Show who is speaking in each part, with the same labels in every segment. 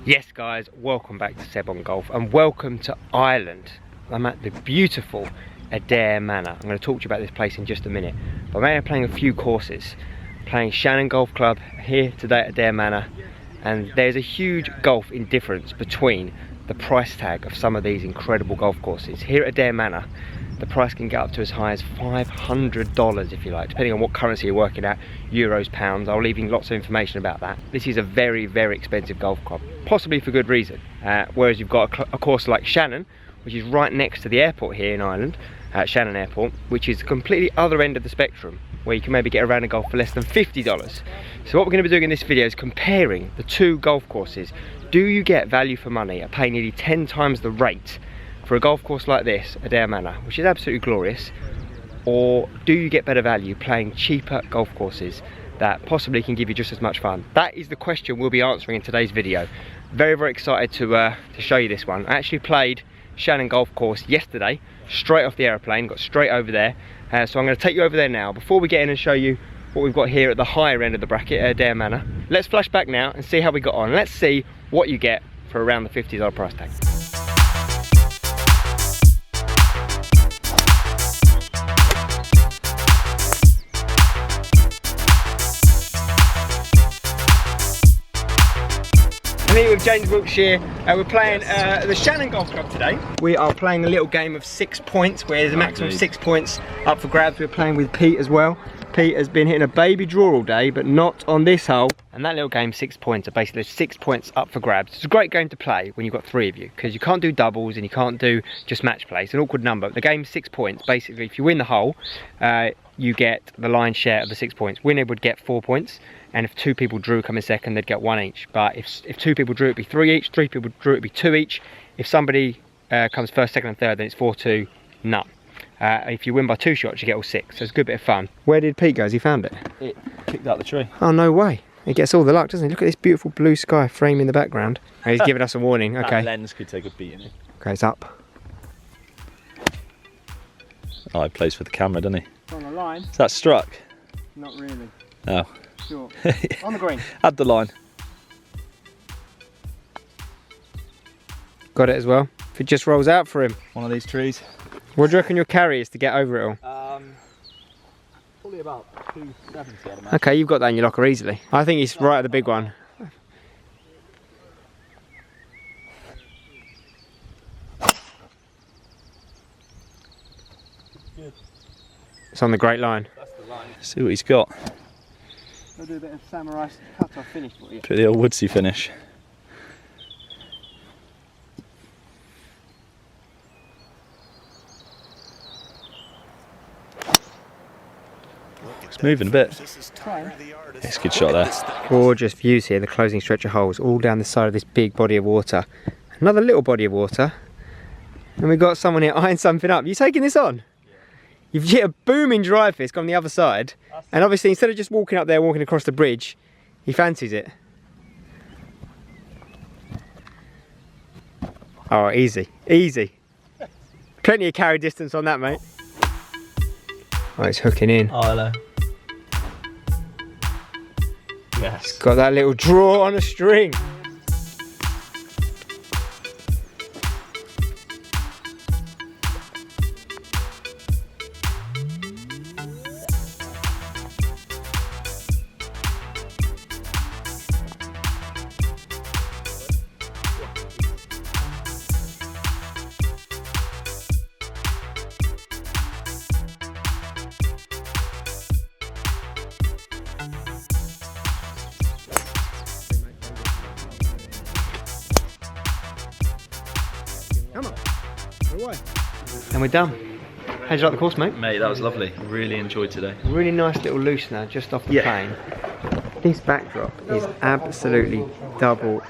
Speaker 1: Yes guys, welcome back to Seb on Golf and welcome to Ireland. I'm at the beautiful Adair Manor. I'm going to talk to you about this place in just a minute. But I'm playing a few courses. Playing Shannon Golf Club here today at Adair Manor, and there's a huge golf difference between the price tag of some of these incredible golf courses. Here at Adair Manor, the price can get up to as high as $500 if you like, depending on what currency you're working at, euros, pounds. I'll leave you lots of information about that. This is a very, very expensive golf club, possibly for good reason. Whereas you've got a course like Shannon, which is right next to the airport here in Ireland, Shannon Airport, which is the completely other end of the spectrum, where you can maybe get a round of golf for less than $50. So what we're going to be doing in this video is comparing the two golf courses. Do you get value for money at paying nearly 10 times the rate for a golf course like this, Adair Manor, which is absolutely glorious, or do you get better value playing cheaper golf courses that possibly can give you just as much fun? That is the question we'll be answering in today's video. Very, very excited to show you this one. I actually played Shannon Golf Course yesterday, straight off the aeroplane, got straight over there. So I'm going to take you over there now. Before we get in and show you what we've got here at the higher end of the bracket at Adair Manor, let's flash back now and see how we got on. Let's see what you get for around the $50 price tag. I'm here with James Wiltshire. We're playing the Shannon Golf Club today. We are playing a little game of 6 points, where there's a maximum of 6 points up for grabs. We're playing with Pete as well. Pete has been hitting a baby draw all day, but not on this hole. And that little game, 6 points, are basically 6 points up for grabs. It's a great game to play when you've got 3 of you, because you can't do doubles and you can't do just match play. It's an awkward number. The game's 6 points. Basically, if you win the hole, you get the lion's share of the 6 points. Winner would get 4 points. And if 2 people drew come in second, they'd get 1 each. But if 2 people drew, it'd be 3 each. 3 people drew, it'd be 2 each. If somebody comes first, second and third, then it's 4-2, none. If you win by 2 shots, you get all 6. So it's a good bit of fun. Where did Pete go? Has he found it?
Speaker 2: It kicked out the tree.
Speaker 1: Oh, no way. He gets all the luck, doesn't he? Look at this beautiful blue sky frame in the background. And he's giving us a warning. Okay.
Speaker 2: That lens could take a beating.
Speaker 1: Okay, it's up.
Speaker 2: Oh, he plays for the camera, doesn't he?
Speaker 1: It's on the line.
Speaker 2: Is that struck?
Speaker 1: Not really.
Speaker 2: Oh.
Speaker 1: Sure. On the green.
Speaker 2: Add the line.
Speaker 1: Got it as well. If it just rolls out for him.
Speaker 2: One of these trees.
Speaker 1: What do you reckon your carry is to get over it all?
Speaker 2: Probably about 270, I'd imagine.
Speaker 1: Okay, you've got that in your locker easily. I think he's right at the big one.
Speaker 2: Good.
Speaker 1: It's on the great line.
Speaker 2: That's the line. See what he's got.
Speaker 1: I'll do a bit of samurai cut-off finish for you.
Speaker 2: Pretty old woodsy finish. It's moving a bit. It's a good shot there.
Speaker 1: Gorgeous views here, the closing stretch of holes, all down the side of this big body of water. Another little body of water. And we've got someone here eyeing something up. You taking this on? You've hit a booming drive here, it's gone the other side. And obviously, instead of just walking up there, walking across the bridge, he fancies it. Oh, easy, easy. Plenty of carry distance on that, mate. Oh, it's hooking in.
Speaker 2: Oh, hello. Yes.
Speaker 1: It's got that little draw on a string. Come on, away. And we're done. How'd you like the course, mate?
Speaker 2: Mate, that was lovely. Really enjoyed today.
Speaker 1: Really nice little loosener just off the plane. This backdrop is absolutely double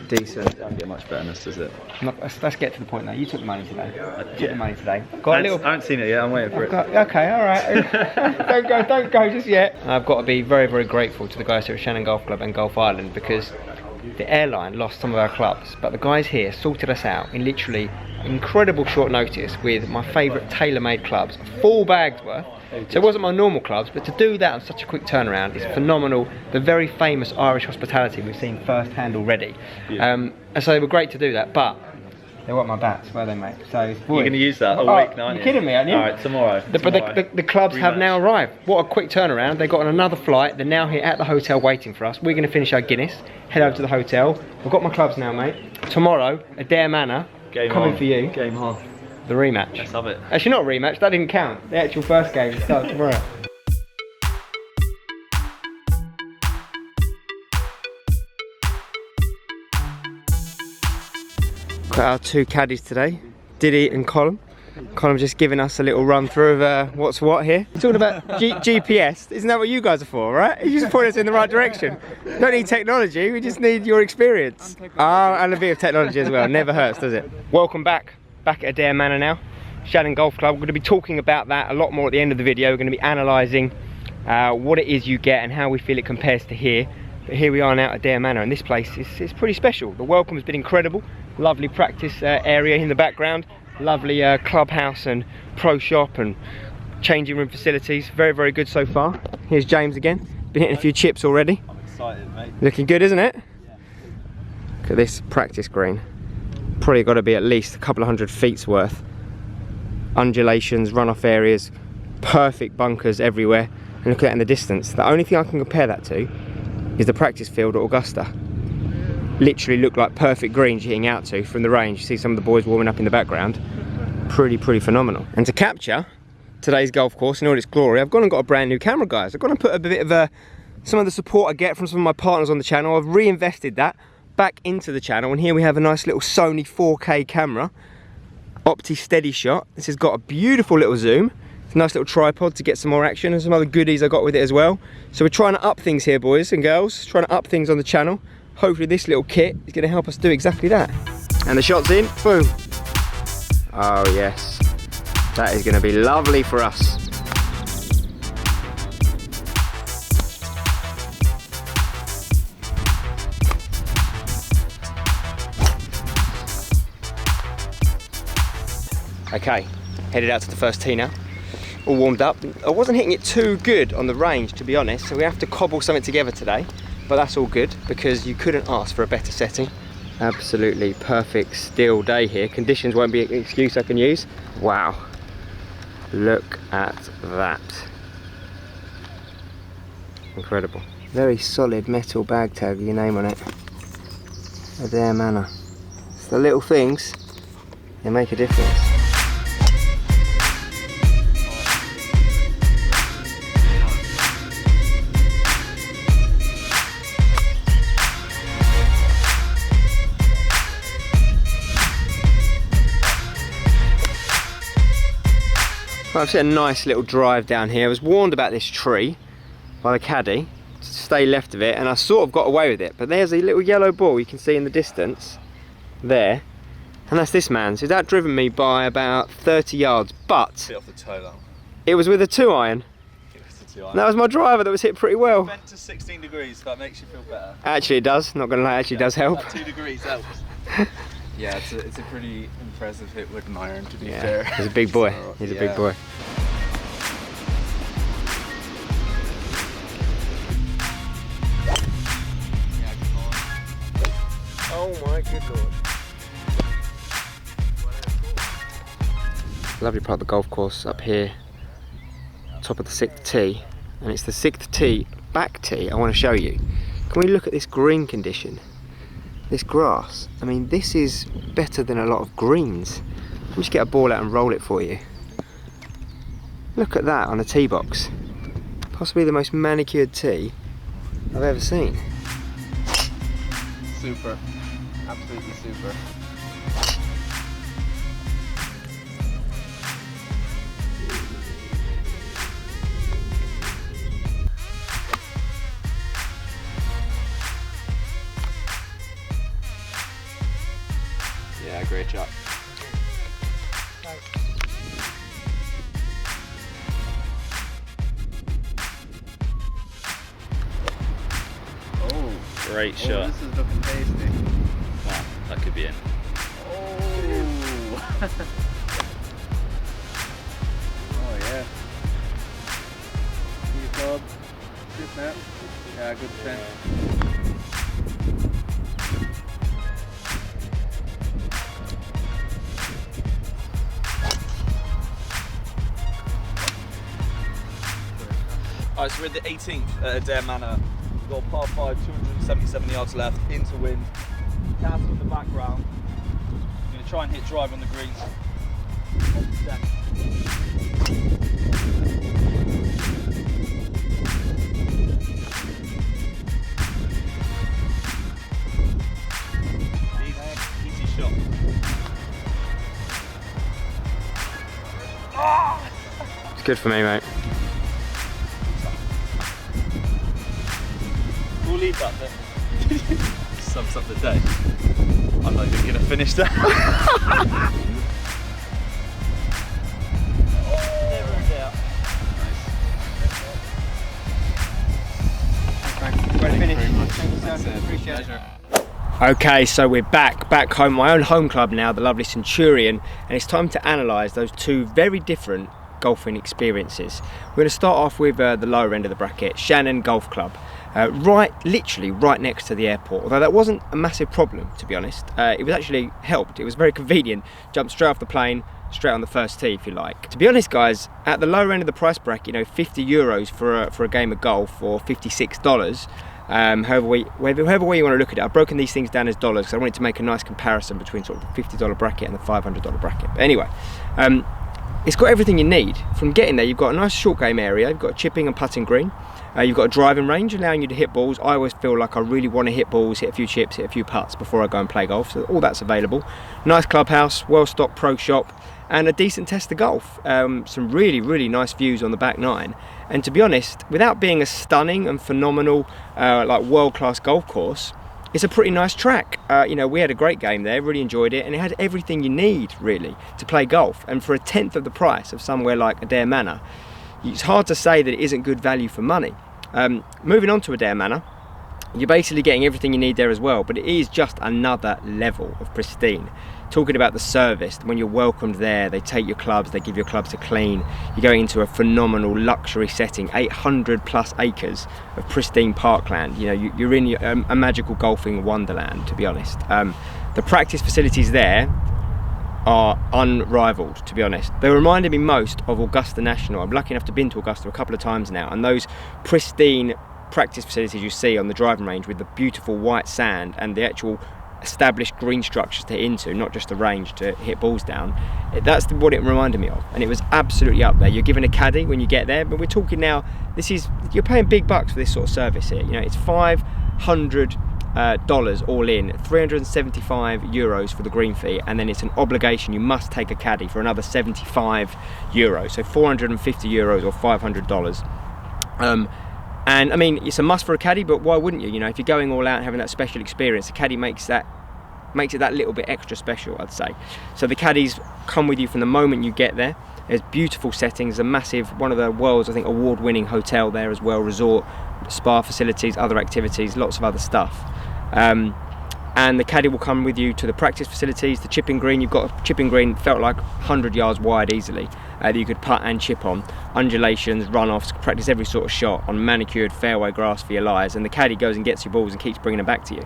Speaker 1: decent.
Speaker 2: Don't get much better than this, does it?
Speaker 1: Let's get to the point now. You took the money today.
Speaker 2: Yeah.
Speaker 1: Took the money today.
Speaker 2: I haven't seen it yet. I'm waiting for it.
Speaker 1: Okay, all right. don't go just yet. I've got to be very, very grateful to the guys here at Shannon Golf Club and Golf Ireland, because the airline lost some of our clubs, but the guys here sorted us out in literally incredible short notice with my favourite tailor-made clubs, full bags worth. So it wasn't my normal clubs, but to do that on such a quick turnaround is phenomenal. The very famous Irish hospitality we've seen first-hand already. And so they were great to do that, but they want my bats, were they, mate? So
Speaker 2: you're going to use that all week, aren't you?
Speaker 1: You're kidding me, aren't you?
Speaker 2: Alright, tomorrow.
Speaker 1: But the clubs have now arrived. What a quick turnaround. They got on another flight. They're now here at the hotel waiting for us. We're going to finish our Guinness, head over to the hotel. I've got my clubs now, mate. Tomorrow, Adair Manor, coming for you.
Speaker 2: Game on.
Speaker 1: The rematch.
Speaker 2: Let's have it.
Speaker 1: Actually, not rematch. That didn't count. The actual first game starts tomorrow. Got our two caddies today, Diddy and Colin. Colin just giving us a little run through of what's what here. We're talking about GPS. Isn't that what you guys are for, right? You just point us in the right direction. Don't need technology, we just need your experience. And a bit of technology as well. Never hurts, does it? Welcome back at Adair Manor now. Shannon Golf Club. We're going to be talking about that a lot more at the end of the video. We're going to be analysing what it is you get and how we feel it compares to here. But here we are now at Adair Manor, and this place is pretty special. The welcome has been incredible. Lovely practice area in the background. Lovely clubhouse and pro shop and changing room facilities. Very, very good so far. Here's James again. Been hitting a few chips already.
Speaker 2: I'm excited, mate.
Speaker 1: Looking good, isn't it?
Speaker 2: Yeah.
Speaker 1: Look at this practice green. Probably got to be at least a couple of 100 feet's worth. Undulations, runoff areas, perfect bunkers everywhere. And look at that in the distance. The only thing I can compare that to is the practice field at Augusta. Literally look like perfect greens you're hitting out to from the range. You see some of the boys warming up in the background. Pretty phenomenal. And to capture today's golf course in all its glory, I've gone and got a brand new camera, guys. I've gone and put a bit of some of the support I get from some of my partners on the channel. I've reinvested that back into the channel, and here we have a nice little Sony 4K camera, Opti Steady Shot. This has got a beautiful little zoom. It's a nice little tripod to get some more action, and some other goodies I got with it as well. So we're trying to up things here, boys and girls. Trying to up things on the channel. Hopefully this little kit is going to help us do exactly that. And the shot's in, boom. Oh yes, that is going to be lovely for us. Okay, headed out to the first tee now. All warmed up. I wasn't hitting it too good on the range, to be honest, so we have to cobble something together today. But that's all good, because you couldn't ask for a better setting. Absolutely perfect still day here. Conditions won't be an excuse I can use. Wow, look at that. Incredible. Very solid metal bag tag with your name on it. Adair Manor. It's the little things that make a difference. Well, I've set a nice little drive down here. I was warned about this tree by the caddy to stay left of it, and I sort of got away with it. But there's a little yellow ball you can see in the distance there, and that's this man's. He's outdriven me by about 30 yards, but
Speaker 2: Bit off the toe though.
Speaker 1: it was with a 2-iron.
Speaker 2: It was the 2-iron.
Speaker 1: That was my driver that was hit pretty well.
Speaker 2: Bent to 16 degrees, so that makes you feel better.
Speaker 1: Actually it does, not gonna lie, it actually does help.
Speaker 2: That 2 degrees helps. Yeah, it's a pretty impressive hit with an iron, to be
Speaker 1: Yeah,
Speaker 2: fair.
Speaker 1: he's a big boy.
Speaker 2: So,
Speaker 1: He's a
Speaker 2: yeah.
Speaker 1: big boy. Oh my good lord. Lovely part of the golf course up here, top of the 6th tee, and it's the 6th tee, back tee I want to show you. Can we look at this green condition? This grass, I mean, this is better than a lot of greens. Let me just get a ball out and roll it for you. Look at that on a tee box. Possibly the most manicured tee I've ever seen.
Speaker 2: Super. Absolutely super. Yeah, great job. Oh, great shot. This is looking tasty. Wow, that could be in. Oh. Oh yeah. Good club. Good net. Yeah, good spin.
Speaker 3: Alright, so we're at the 18th at Adair Manor. We've got par 5, 277 yards left, into wind. Castle in the background. I'm going to try and hit drive on the greens. Off the stem. Easy shot.
Speaker 1: It's good for me, mate.
Speaker 3: We'll leave that there. Sums up the day. I'm not even going to finish that.
Speaker 1: Okay, so we're back home, my own home club now, the lovely Centurion, and it's time to analyse those two very different golfing experiences. We're going to start off with the lower end of the bracket, Shannon Golf Club. Literally right next to the airport, although that wasn't a massive problem, to be honest. It was actually helped. It was very convenient. Jumped straight off the plane, straight on the first tee, if you like. To be honest, guys, at the lower end of the price bracket, you know, 50 euros for a game of golf, or $56. However way you want to look at it. I've broken these things down as dollars because I wanted to make a nice comparison between sort of the $50 bracket and the $500 bracket. But anyway, it's got everything you need. From getting there, you've got a nice short game area, you've got a chipping and putting green, you've got a driving range allowing you to hit balls. I always feel like I really want to hit balls, hit a few chips, hit a few putts before I go and play golf, so all that's available. Nice clubhouse, well-stocked pro shop, and a decent test of golf. Some really nice views on the back nine. And to be honest, without being a stunning and phenomenal like world-class golf course, it's a pretty nice track. You know, we had a great game there, really enjoyed it, and it had everything you need really to play golf. And for a tenth of the price of somewhere like Adair Manor, it's hard to say that it isn't good value for money. Moving on to Adair Manor, you're basically getting everything you need there as well, but it is just another level of pristine. Talking about the service, when you're welcomed there, they take your clubs, they give your clubs to clean. You're going into a phenomenal luxury setting, 800 plus acres of pristine parkland. You know, you're in a magical golfing wonderland, to be honest. The practice facilities there are unrivaled, to be honest. They reminded me most of Augusta National. I'm lucky enough to have been to Augusta a couple of times now, and those pristine practice facilities you see on the driving range with the beautiful white sand and the actual established green structures to hit into, not just the range to hit balls down, that's what it reminded me of, and it was absolutely up there. You're given a caddy when you get there, but we're talking now, you're paying big bucks for this sort of service here. You know, it's $500 all in, 375 euros for the green fee, and then it's an obligation, you must take a caddy for another 75 euros, so 450 euros or $500. And I mean, it's a must for a caddy, but why wouldn't you? You know, if you're going all out and having that special experience, a caddy makes it that little bit extra special, I'd say. So the caddies come with you from the moment you get there. There's beautiful settings, a massive, one of the world's, I think, award-winning hotel there as well, resort, spa facilities, other activities, lots of other stuff. And the caddy will come with you to the practice facilities, the chipping green. You've got a chipping green, felt like 100 yards wide easily, that you could putt and chip on. Undulations, runoffs, practice every sort of shot on manicured fairway grass for your lies, and the caddy goes and gets your balls and keeps bringing them back to you.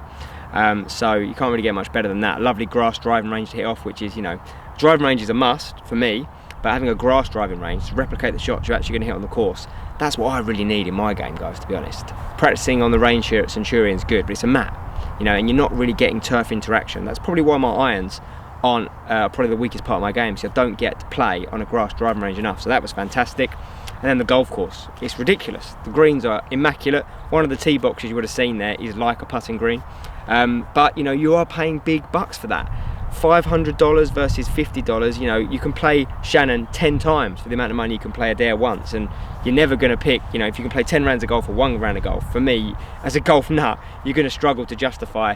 Speaker 1: So you can't really get much better than that. A lovely grass driving range to hit off, which is, you know, driving range is a must for me, but having a grass driving range to replicate the shots you're actually going to hit on the course, that's what I really need in my game, guys, to be honest. Practicing on the range here at Centurion's good, but it's a mat. You know, and you're not really getting turf interaction. That's probably why my irons aren't probably the weakest part of my game, so I don't get to play on a grass driving range enough. So that was fantastic. And then the golf course, it's ridiculous. The greens are immaculate. One of the tee boxes you would have seen there is like a putting green. But, you know, you are paying big bucks for that. $500 versus $50, you know, you can play Shannon 10 times for the amount of money you can play Adair once, and you're never going to pick, you know, if you can play 10 rounds of golf or 1 round of golf, for me, as a golf nut, you're going to struggle to justify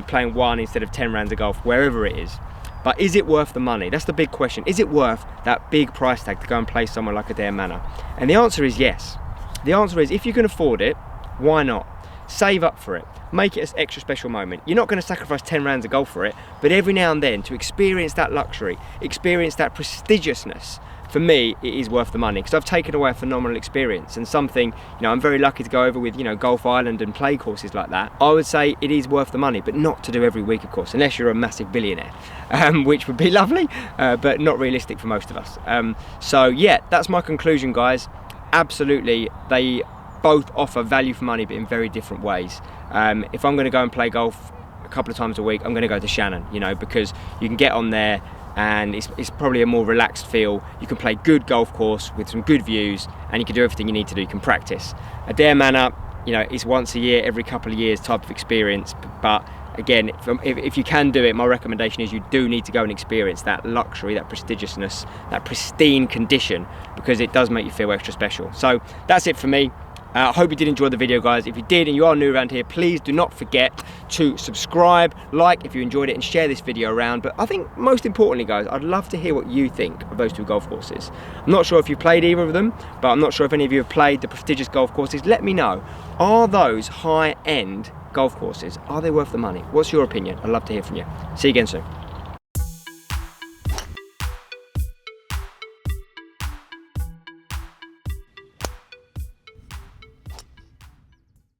Speaker 1: playing 1 instead of 10 rounds of golf, wherever it is. But is it worth the money? That's the big question. Is it worth that big price tag to go and play somewhere like Adair Manor? And the answer is yes. The answer is, if you can afford it, why not? save up for it. Make it an extra special moment. You're not going to sacrifice 10 rounds of golf for it, but every now and then to experience that luxury, experience that prestigiousness, for me, it is worth the money, because I've taken away a phenomenal experience and something, you know, I'm very lucky to go over with, you know, Golf Island and play courses like that. I would say it is worth the money, but not to do every week, of course, unless you're a massive billionaire, which would be lovely, but not realistic for most of us. So yeah, that's my conclusion, guys. Absolutely, they both offer value for money, but in very different ways. If I'm going to go and play golf a couple of times a week, I'm going to go to Shannon, you know, because you can get on there and it's probably a more relaxed feel. You can play good golf course with some good views, and you can do everything you need to do. You can practice. Adair Manor, you know, it's once a year, every couple of years type of experience, but again, if you can do it, my recommendation is you do need to go and experience that luxury, that prestigiousness, that pristine condition, because it does make you feel extra special. So that's it for me. I hope you did enjoy the video, guys. If you did and you are new around here, please do not forget to subscribe, like if you enjoyed it, and share this video around. But I think most importantly, guys, I'd love to hear what you think of those two golf courses. I'm not sure if you've played either of them, but I'm not sure if any of you have played the prestigious golf courses. Let me know. Are those high-end golf courses, are they worth the money? What's your opinion? I'd love to hear from you. See you again soon.